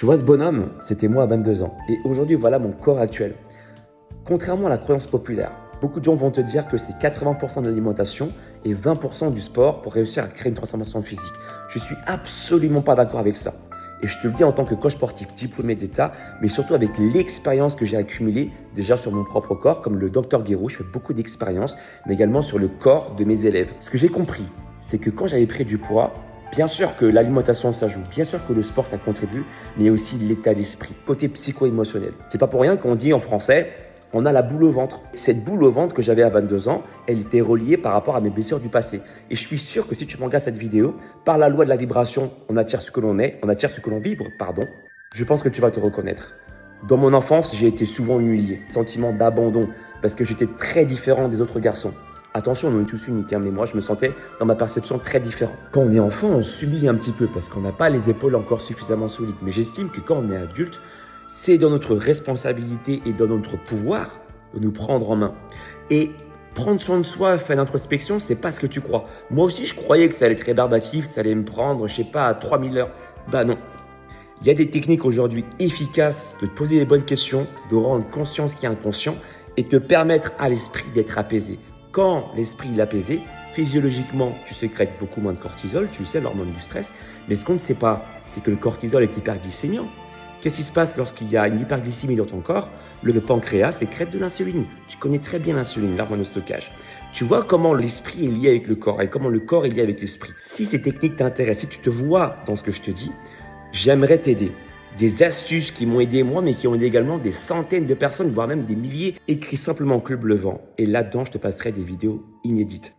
Tu vois, ce bonhomme, c'était moi à 22 ans. Et aujourd'hui, voilà mon corps actuel. Contrairement à la croyance populaire, beaucoup de gens vont te dire que c'est 80% de l'alimentation et 20% du sport pour réussir à créer une transformation physique. Je suis absolument pas d'accord avec ça. Et je te le dis en tant que coach sportif diplômé d'État, mais surtout avec l'expérience que j'ai accumulée déjà sur mon propre corps, comme le Dr Guérou, je fais beaucoup d'expériences, mais également sur le corps de mes élèves. Ce que j'ai compris, c'est que quand j'avais pris du poids, bien sûr que l'alimentation ça joue, bien sûr que le sport ça contribue, mais aussi l'état d'esprit, côté psycho-émotionnel. C'est pas pour rien qu'on dit en français, on a la boule au ventre. Cette boule au ventre que j'avais à 22 ans, elle était reliée par rapport à mes blessures du passé. Et je suis sûr que si tu regardes cette vidéo, par la loi de la vibration, on attire ce que l'on est, on attire ce que l'on vibre, pardon. Je pense que tu vas te reconnaître. Dans mon enfance, j'ai été souvent humilié, sentiment d'abandon, parce que j'étais très différent des autres garçons. Attention, on est tous uniques, mais moi je me sentais dans ma perception très différent. Quand on est enfant, on subit un petit peu parce qu'on n'a pas les épaules encore suffisamment solides. Mais j'estime que quand on est adulte, c'est dans notre responsabilité et dans notre pouvoir de nous prendre en main. Et prendre soin de soi, faire l'introspection, c'est pas ce que tu crois. Moi aussi, je croyais que ça allait être rébarbatif, que ça allait me prendre, je sais pas, à 3000 heures. Bah non. Il y a des techniques aujourd'hui efficaces de te poser les bonnes questions, de rendre conscient ce qui est inconscient et te permettre à l'esprit d'être apaisé. Quand l'esprit est apaisé, physiologiquement, tu sécrètes beaucoup moins de cortisol, tu le sais, l'hormone du stress. Mais ce qu'on ne sait pas, c'est que le cortisol est hyperglycémiant. Qu'est-ce qui se passe lorsqu'il y a une hyperglycémie dans ton corps? Le pancréas sécrète de l'insuline. Tu connais très bien l'insuline, l'hormone de stockage. Tu vois comment l'esprit est lié avec le corps et comment le corps est lié avec l'esprit. Si ces techniques t'intéressent, si tu te vois dans ce que je te dis, j'aimerais t'aider. Des astuces qui m'ont aidé moi, mais qui ont aidé également des centaines de personnes, voire même des milliers. Écris simplement Club Le Vent et là-dedans, je te passerai des vidéos inédites.